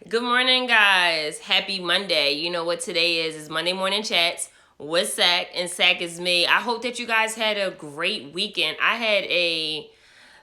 Good morning, guys. Happy Monday. You know what today is? It's Monday Morning Chats with Sack, and Sack is me. I hope that you guys had a great weekend. I had a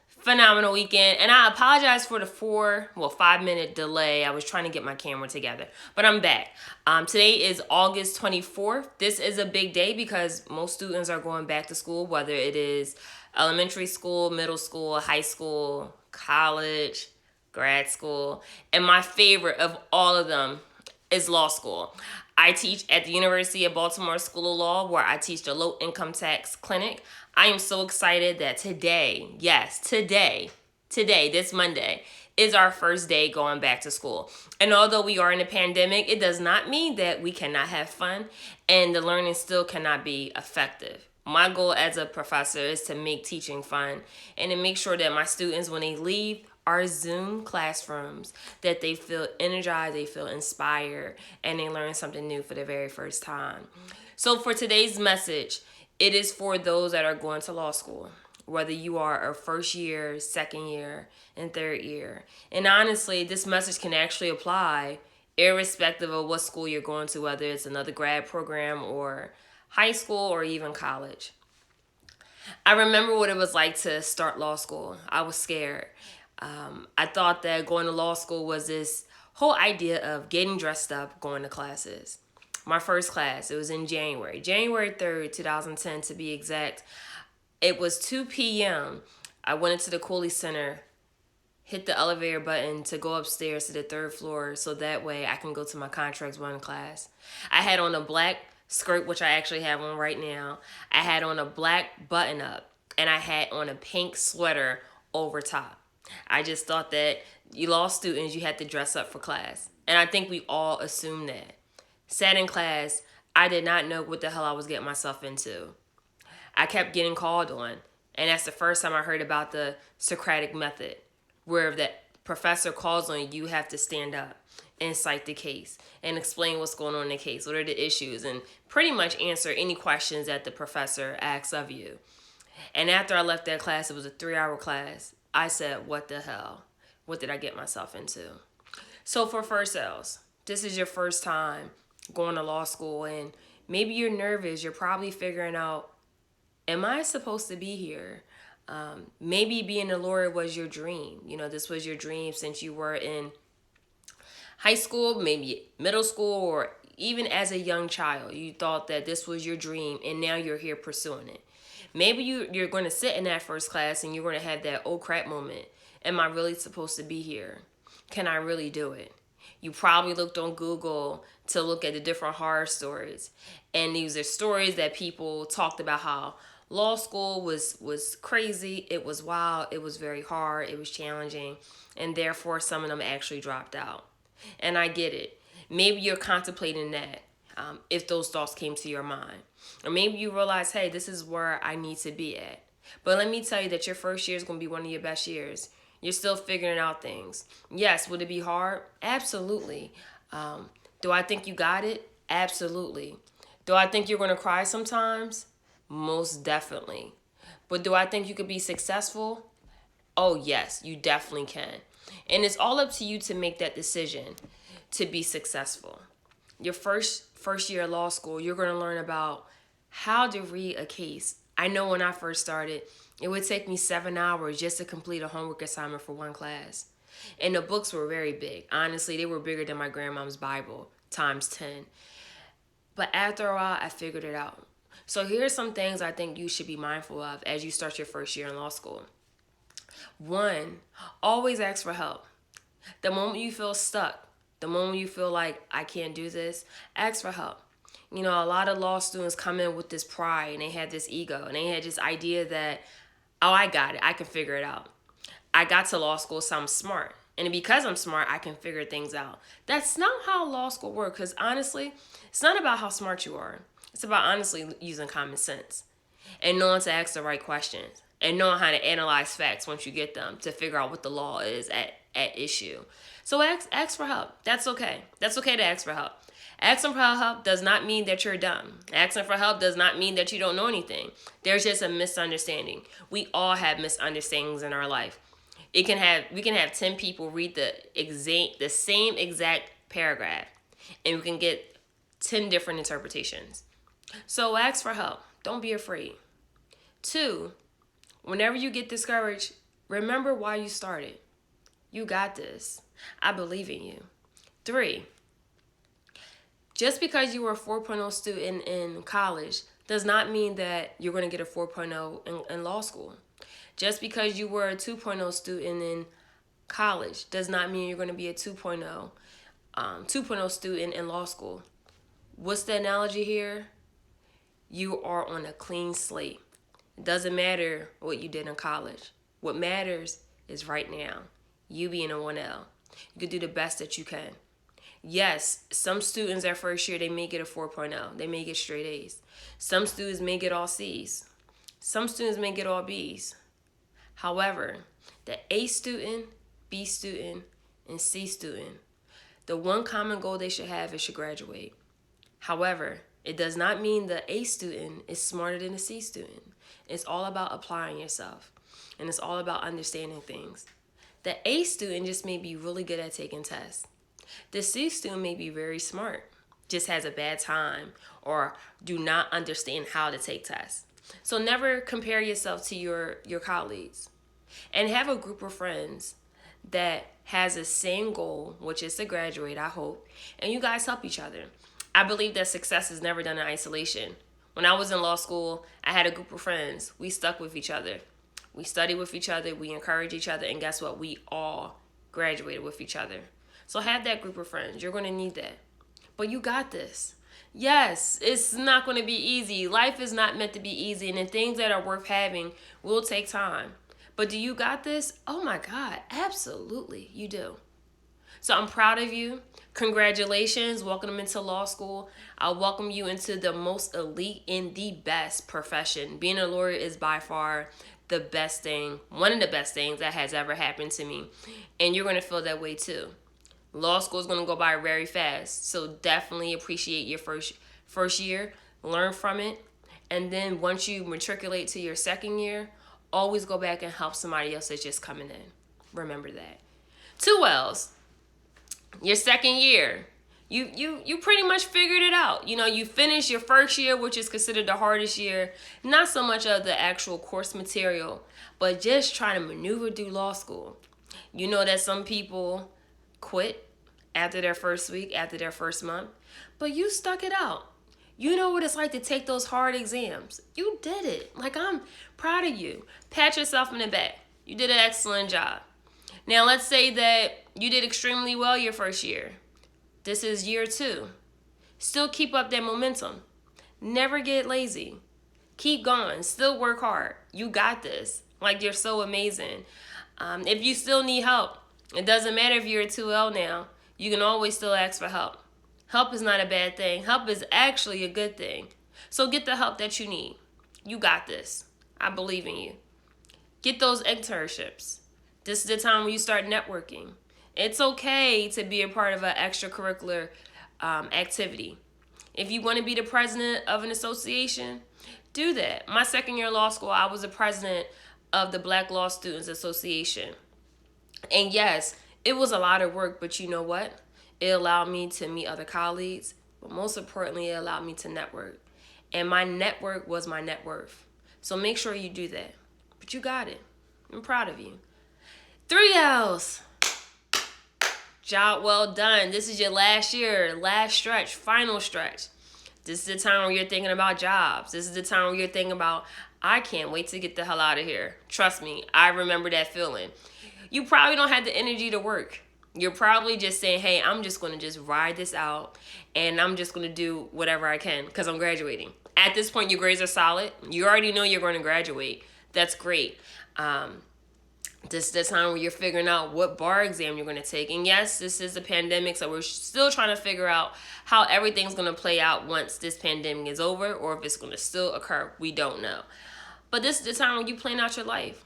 phenomenal weekend, and I apologize for the 5 minute delay. I was trying to get my camera together, but I'm back. Today is August 24th. This is a big day because most students are going back to school, whether it is elementary school, middle school, high school, college, grad school, and my favorite of all of them is law school. I teach at the University of Baltimore School of Law, where I teach the low income tax clinic. I am so excited that today, yes, today, this Monday, is our first day going back to school. And although we are in a pandemic, it does not mean that we cannot have fun and the learning still cannot be effective. My goal as a professor is to make teaching fun and to make sure that my students, when they leave our Zoom classrooms, that they feel energized, they feel inspired, and they learn something new for the very first time. So for today's message, it is for those that are going to law school, whether you are a first year, second year, and third year. And honestly, this message can actually apply irrespective of what school you're going to, whether it's another grad program or high school or even college. I remember what it was like to start law school. I was scared. I thought that going to law school was this whole idea of getting dressed up, going to classes. My first class, it was in January 3rd, 2010 to be exact. It was 2 p.m. I went into the Cooley Center, hit the elevator button to go upstairs to the third floor so that way I can go to my Contracts 1 class. I had on a black skirt, which I actually have on right now. I had on a black button up, and I had on a pink sweater over top. I just thought that you law students, you had to dress up for class. And I think we all assume that. Sat in class, I did not know what the hell I was getting myself into. I kept getting called on. And that's the first time I heard about the Socratic method, where the professor calls on you, you have to stand up and cite the case and explain what's going on in the case, what are the issues, and pretty much answer any questions that the professor asks of you. And after I left that class, it was a 3 hour class. I said, what the hell? What did I get myself into? So for first sales, this is your first time going to law school and maybe you're nervous. You're probably figuring out, am I supposed to be here? Maybe being a lawyer was your dream. You know, this was your dream since you were in high school, maybe middle school, or even as a young child. You thought that this was your dream and now you're here pursuing it. Maybe you're going to sit in that first class and you're going to have that oh crap moment. Am I really supposed to be here? Can I really do it? You probably looked on Google to look at the different horror stories. And these are stories that people talked about how law school was crazy, it was wild, it was very hard, it was challenging, and therefore some of them actually dropped out. And I get it. Maybe you're contemplating that, if those thoughts came to your mind. Or maybe you realize, hey, this is where I need to be at. But let me tell you that your first year is going to be one of your best years. You're still figuring out things. Yes, would it be hard? Absolutely. Do I think you got it? Absolutely. Do I think you're going to cry sometimes? Most definitely. But do I think you could be successful? Oh, yes, you definitely can. And it's all up to you to make that decision to be successful. Your first year of law school, you're going to learn about how to read a case. I know when I first started, it would take me 7 hours just to complete a homework assignment for one class. And the books were very big. Honestly, they were bigger than my grandmom's Bible times 10. But after a while, I figured it out. So here's some things I think you should be mindful of as you start your first year in law school. One, always ask for help. The moment you feel stuck, the moment you feel like I can't do this, ask for help. You know, a lot of law students come in with this pride and they had this ego and they had this idea that, oh, I got it, I can figure it out. I got to law school, so I'm smart. And because I'm smart, I can figure things out. That's not how law school works, because honestly, it's not about how smart you are. It's about honestly using common sense and knowing to ask the right questions and knowing how to analyze facts once you get them to figure out what the law is at issue. So ask for help. That's okay. That's okay to ask for help. Asking for help does not mean that you're dumb. Asking for help does not mean that you don't know anything. There's just a misunderstanding. We all have misunderstandings in our life. We can have 10 people read the same exact paragraph, and we can get 10 different interpretations. So ask for help. Don't be afraid. 2, whenever you get discouraged, remember why you started. You got this. I believe in you. 3, just because you were a 4.0 student in college does not mean that you're going to get a 4.0 in law school. Just because you were a 2.0 student in college does not mean you're going to be a 2.0 student in law school. What's the analogy here? You are on a clean slate. It doesn't matter what you did in college. What matters is right now, you being a 1L. You can do the best that you can. Yes, some students at first year, they may get a 4.0. They may get straight A's. Some students may get all C's. Some students may get all B's. However, the A student, B student, and C student, the one common goal they should have is to graduate. However, it does not mean the A student is smarter than the C student. It's all about applying yourself, and it's all about understanding things. The A student just may be really good at taking tests. The C student may be very smart, just has a bad time, or do not understand how to take tests. So never compare yourself to your colleagues. And have a group of friends that has the same goal, which is to graduate, I hope, and you guys help each other. I believe that success is never done in isolation. When I was in law school, I had a group of friends. We stuck with each other. We studied with each other. We encouraged each other. And guess what? We all graduated with each other. So have that group of friends. You're going to need that. But you got this. Yes, it's not going to be easy. Life is not meant to be easy. And the things that are worth having will take time. But do you got this? Oh my God, absolutely, you do. So I'm proud of you. Congratulations. Welcome into law school. I welcome you into the most elite and the best profession. Being a lawyer is by far the best thing, one of the best things that has ever happened to me. And you're going to feel that way too. Law school is going to go by very fast. So definitely appreciate your first year. Learn from it. And then once you matriculate to your second year, always go back and help somebody else that's just coming in. Remember that. 2 L's. Your second year, you pretty much figured it out. You finished your first year, which is considered the hardest year. Not so much of the actual course material, but just trying to maneuver through law school. You know that some people quit after their first week, after their first month, but you stuck it out. You know what it's like to take those hard exams. You did it. Like, I'm proud of you. Pat yourself in the back. You did an excellent job. Now, let's say that you did extremely well your first year. This is year 2. Still keep up that momentum. Never get lazy. Keep going. Still work hard. You got this. Like, you're so amazing. If you still need help, it doesn't matter if you're a 2L now. You can always still ask for help. Help is not a bad thing. Help is actually a good thing. So get the help that you need. You got this. I believe in you. Get those internships. This is the time when you start networking. It's okay to be a part of an extracurricular activity. If you want to be the president of an association, do that. My second year of law school, I was the president of the Black Law Students Association. And yes, it was a lot of work, but you know what? It allowed me to meet other colleagues, but most importantly, it allowed me to network. And my network was my net worth. So make sure you do that. But you got it. I'm proud of you. 3 L's. Job well done. This is your last year, last stretch, final stretch. This is the time where you're thinking about jobs. This is the time where you're thinking about, I can't wait to get the hell out of here. Trust me, I remember that feeling. You probably don't have the energy to work. You're probably just saying, hey, I'm just going to just ride this out and I'm just going to do whatever I can because I'm graduating. At this point, your grades are solid. You already know you're going to graduate. That's great. This is the time where you're figuring out what bar exam you're going to take. And yes, this is a pandemic, so we're still trying to figure out how everything's going to play out once this pandemic is over or if it's going to still occur. We don't know. But this is the time when you plan out your life.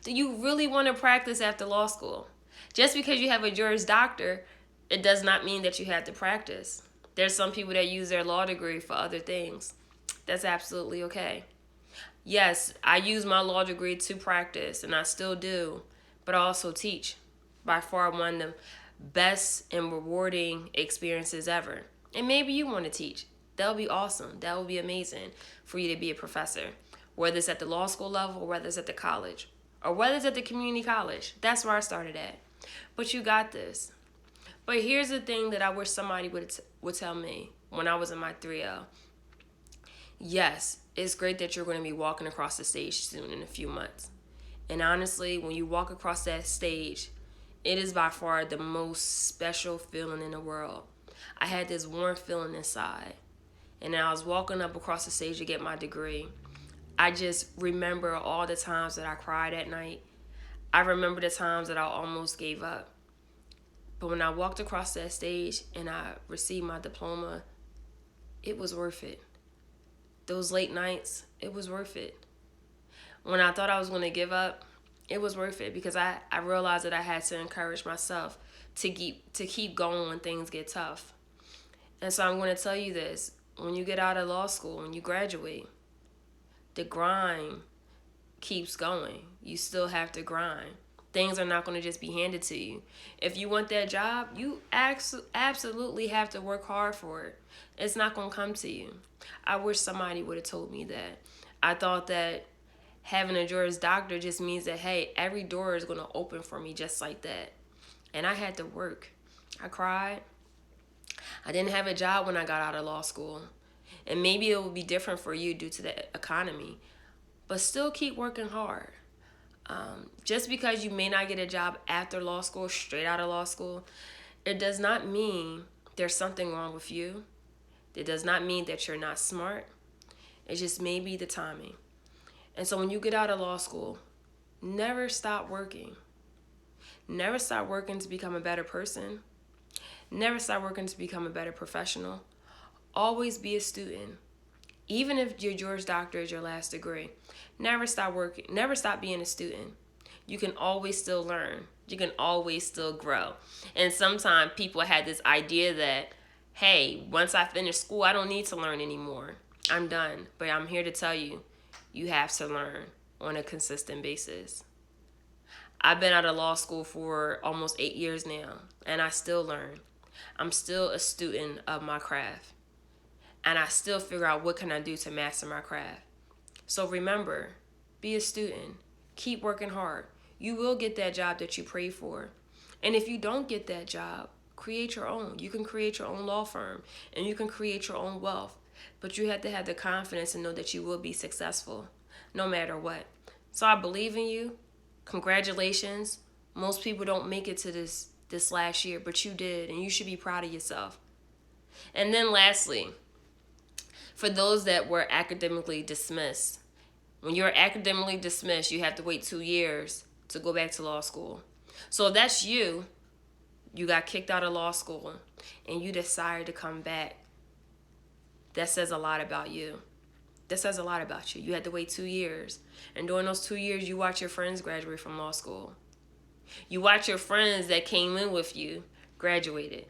Do you really want to practice after law school? Just because you have a Juris Doctor, it does not mean that you have to practice. There's some people that use their law degree for other things. That's absolutely okay. Yes, I use my law degree to practice, and I still do. but I also teach. By far one of the best and rewarding experiences ever. And maybe you want to teach. That would be awesome. That would be amazing for you to be a professor, whether it's at the law school level or whether it's at the college or whether it's at the community college. That's where I started at. But you got this. But here's the thing that I wish somebody would tell me when I was in my 3L. Yes, it's great that you're going to be walking across the stage soon in a few months. And honestly, when you walk across that stage, it is by far the most special feeling in the world. I had this warm feeling inside. And I was walking up across the stage to get my degree. I just remember all the times that I cried at night. I remember the times that I almost gave up. But when I walked across that stage and I received my diploma, it was worth it. Those late nights, it was worth it. When I thought I was going to give up, it was worth it because I realized that I had to encourage myself to keep going when things get tough. And so I'm going to tell you this. When you get out of law school, when you graduate, the grind keeps going. You still have to grind. Things are not going to just be handed to you. If you want that job, you absolutely have to work hard for it. It's not going to come to you. I wish somebody would have told me that. I thought that having a Juris Doctor just means that, hey, every door is going to open for me just like that. And I had to work. I cried. I didn't have a job when I got out of law school. And maybe it will be different for you due to the economy. But still keep working hard. Just because you may not get a job after law school, straight out of law school, it does not mean there's something wrong with you. It does not mean that you're not smart. It just may be the timing. And so when you get out of law school, never stop working. Never stop working to become a better person. Never stop working to become a better professional. Always be a student. Even if your Juris Doctor is your last degree, never stop working. Never stop being a student. You can always still learn. You can always still grow. And sometimes people had this idea that, hey, once I finish school, I don't need to learn anymore. I'm done. But I'm here to tell you, you have to learn on a consistent basis. I've been out of law school for almost 8 years now, and I still learn. I'm still a student of my craft. And I still figure out what can I do to master my craft. So remember, be a student. Keep working hard. You will get that job that you pray for. And if you don't get that job, create your own. You can create your own law firm and you can create your own wealth. But you have to have the confidence and know that you will be successful no matter what. So I believe in you. Congratulations. Most people don't make it to this last year, but you did, and you should be proud of yourself. And then lastly, for those that were academically dismissed, when you're academically dismissed, you have to wait 2 years to go back to law school. So if that's you, you got kicked out of law school, and you decided to come back. That says a lot about you. That says a lot about you. You had to wait 2 years. And during those 2 years, you watch your friends graduate from law school. You watch your friends that came in with you graduated.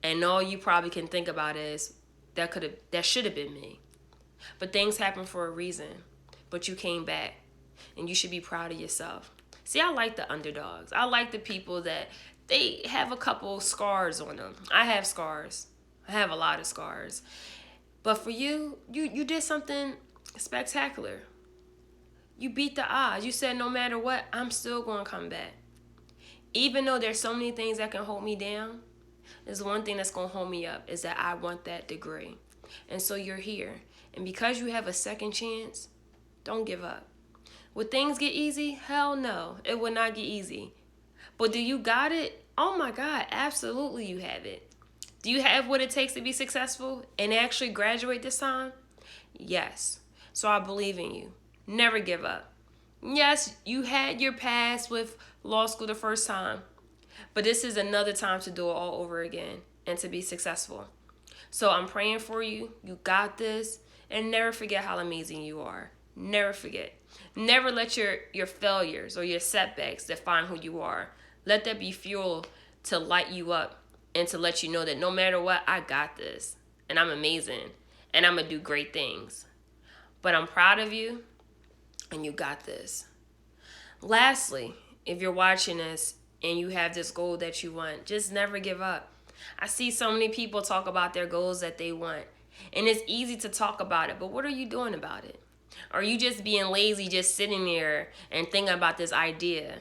And all you probably can think about is, that should have been me. But things happen for a reason. But you came back. And you should be proud of yourself. See, I like the underdogs. I like the people that they have a couple scars on them. I have scars. I have a lot of scars. But for you did something spectacular. You beat the odds. You said, no matter what, I'm still going to come back. Even though there's so many things that can hold me down, there's one thing that's going to hold me up, is that I want that degree. And so you're here. And because you have a second chance, don't give up. Would things get easy? Hell no. It would not get easy. But do you got it? Oh my God, absolutely you have it. Do you have what it takes to be successful and actually graduate this time? Yes. So I believe in you. Never give up. Yes, you had your past with law school the first time, but this is another time to do it all over again and to be successful. So I'm praying for you. You got this. And never forget how amazing you are. Never forget. Never let your failures or your setbacks define who you are. Let that be fuel to light you up and to let you know that no matter what, I got this. And I'm amazing. And I'm going to do great things. But I'm proud of you. And you got this. Lastly, if you're watching this and you have this goal that you want, just never give up. I see so many people talk about their goals that they want, and it's easy to talk about it, but what are you doing about it? Are you just being lazy, just sitting there and thinking about this idea,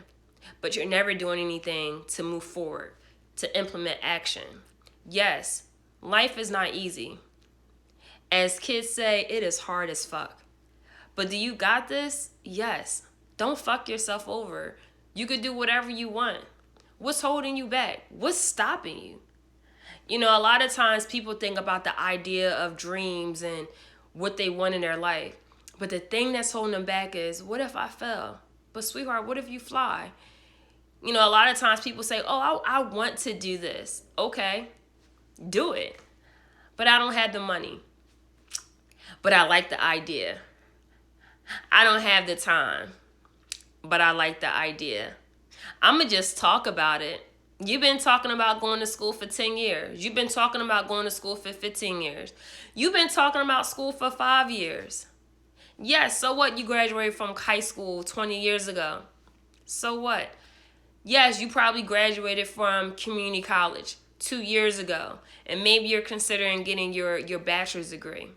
but you're never doing anything to move forward, to implement action? Yes, life is not easy. As kids say, it is hard as fuck. But do you got this? Yes. Don't fuck yourself over. You could do whatever you want. What's holding you back? What's stopping you? You know, a lot of times people think about the idea of dreams and what they want in their life. But the thing that's holding them back is, what if I fell? But sweetheart, what if you fly? You know, a lot of times people say, oh, I want to do this. Okay, do it. But I don't have the money. But I like the idea. I don't have the time. But I like the idea. I'm going to just talk about it. You've been talking about going to school for 10 years. You've been talking about going to school for 15 years. You've been talking about school for 5 years. Yes, so what? You graduated from high school 20 years ago. So what? Yes, you probably graduated from community college 2 years ago. And maybe you're considering getting your bachelor's degree.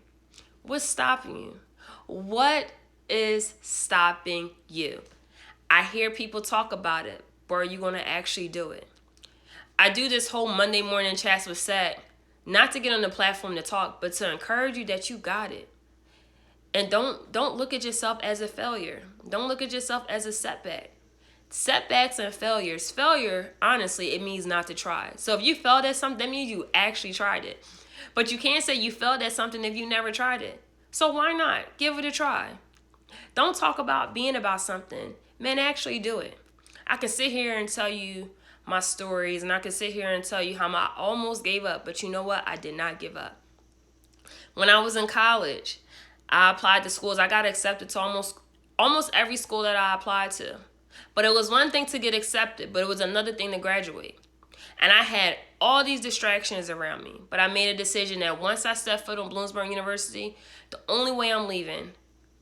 What's stopping you? What is stopping you? I hear people talk about it, but are you going to actually do it? I do this whole Monday morning chats with Sack, not to get on the platform to talk, but to encourage you that you got it. And don't look at yourself as a failure. Don't look at yourself as a setback. Setbacks and failures. Failure, honestly, it means not to try. So if you failed at something, that means you actually tried it. But you can't say you failed at something if you never tried it. So why not? Give it a try. Don't talk about being about something. Man, actually do it. I can sit here and tell you my stories, and I can sit here and tell you how I almost gave up, but you know what? I did not give up. When I was in college, I applied to schools. I got accepted to almost every school that I applied to. But it was one thing to get accepted, but it was another thing to graduate. And I had all these distractions around me, but I made a decision that once I step foot on Bloomsburg University, the only way I'm leaving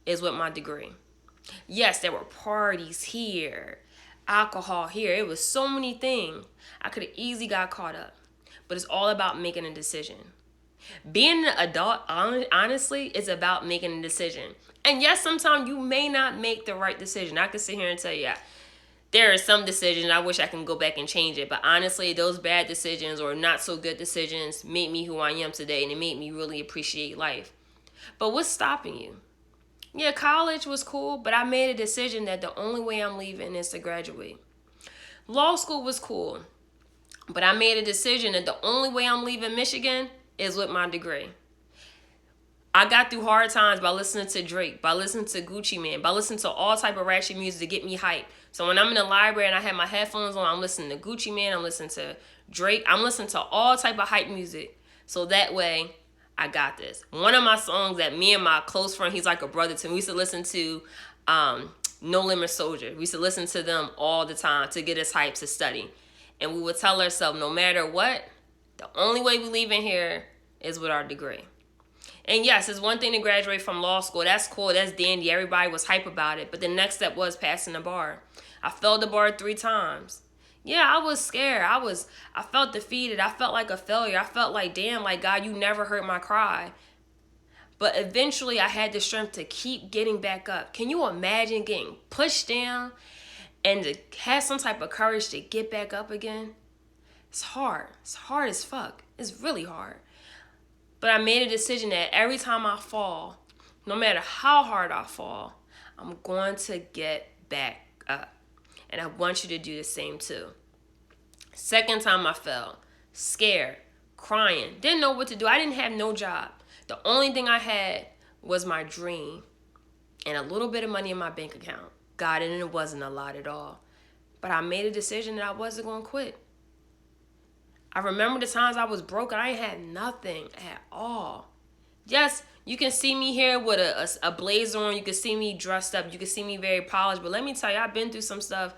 is with my degree. Yes, there were parties here, alcohol here. It was so many things. I could have easily got caught up. But it's all about making a decision. Being an adult, honestly, is about making a decision. And yes, sometimes you may not make the right decision. I can sit here and tell you, yeah, there are some decisions I wish I can go back and change it. But honestly, those bad decisions or not so good decisions made me who I am today, and it made me really appreciate life. But what's stopping you? Yeah, college was cool, but I made a decision that the only way I'm leaving is to graduate. Law school was cool, but I made a decision that the only way I'm leaving Michigan is with my degree. I got through hard times by listening to Drake, by listening to Gucci Mane, by listening to all type of ratchet music to get me hyped. So when I'm in the library and I have my headphones on, I'm listening to Gucci Mane, I'm listening to Drake, I'm listening to all type of hype music. So that way, I got this. One of my songs that me and my close friend, he's like a brother to me, we used to listen to No Limit Soldier. We used to listen to them all the time to get us hyped to study. And we would tell ourselves, no matter what, the only way we leave in here is with our degree. And yes, it's one thing to graduate from law school. That's cool. That's dandy. Everybody was hype about it. But the next step was passing the bar. I failed the bar 3 times. Yeah, I was scared. I felt defeated. I felt like a failure. I felt like, damn, like, God, you never heard my cry. But eventually I had the strength to keep getting back up. Can you imagine getting pushed down and to have some type of courage to get back up again? It's hard. It's hard as fuck. It's really hard. But I made a decision that every time I fall, no matter how hard I fall, I'm going to get back up. And I want you to do the same too. Second time I fell, scared, crying, didn't know what to do. I didn't have no job. The only thing I had was my dream and a little bit of money in my bank account. Got it, and it wasn't a lot at all. But I made a decision that I wasn't going to quit. I remember the times I was broke and I ain't had nothing at all. Yes, you can see me here with a blazer on. You can see me dressed up. You can see me very polished. But let me tell you, I've been through some stuff.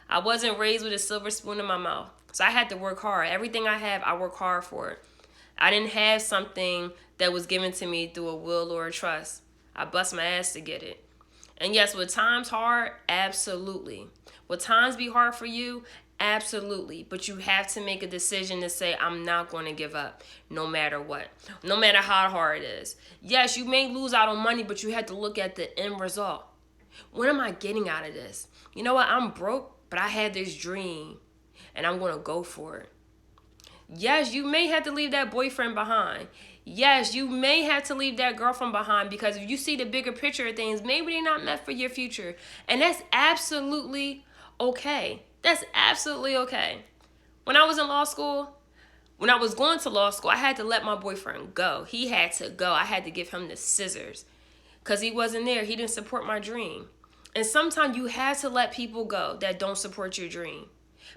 I wasn't raised with a silver spoon in my mouth. So I had to work hard. Everything I have, I work hard for it. I didn't have something that was given to me through a will or a trust. I bust my ass to get it. And yes, were times hard? Absolutely. Will times be hard for you? Absolutely. But you have to make a decision to say, I'm not going to give up no matter what, no matter how hard it is. Yes, you may lose out on money, but you have to look at the end result. What am I getting out of this? You know what? I'm broke, but I had this dream and I'm going to go for it. Yes, you may have to leave that boyfriend behind. Yes, you may have to leave that girlfriend behind because if you see the bigger picture of things, maybe they're not meant for your future. And that's absolutely okay. That's absolutely okay. When I was in law school, when I was going to law school, I had to let my boyfriend go. He had to go. I had to give him the scissors because he wasn't there. He didn't support my dream. And sometimes you have to let people go that don't support your dream.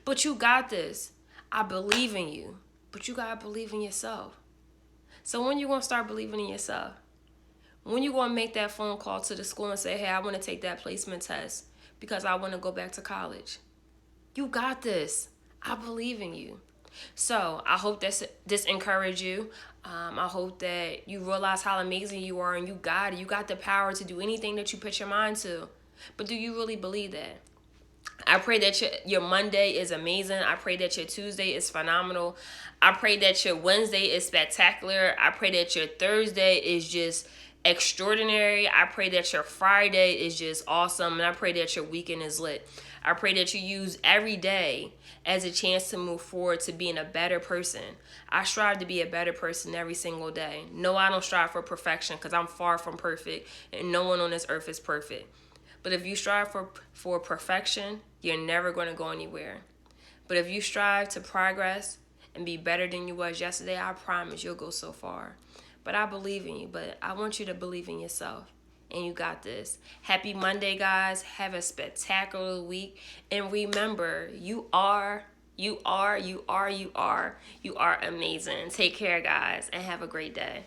But you got this. I believe in you. But you got to believe in yourself. So when you going to start believing in yourself? When you going to make that phone call to the school and say, hey, I want to take that placement test because I want to go back to college? You got this. I believe in you. So I hope that this encouraged you. I hope that you realize how amazing you are and you got it. You got the power to do anything that you put your mind to. But do you really believe that? I pray that your Monday is amazing. I pray that your Tuesday is phenomenal. I pray that your Wednesday is spectacular. I pray that your Thursday is just extraordinary. I pray that your Friday is just awesome. And I pray that your weekend is lit. I pray that you use every day as a chance to move forward to being a better person. I strive to be a better person every single day. No, I don't strive for perfection because I'm far from perfect and no one on this earth is perfect. But if you strive for perfection, you're never going to go anywhere. But if you strive to progress and be better than you was yesterday, I promise you'll go so far. But I believe in you, but I want you to believe in yourself. And you got this. Happy Monday, guys. Have a spectacular week. And remember, you are amazing. Take care, guys, and have a great day.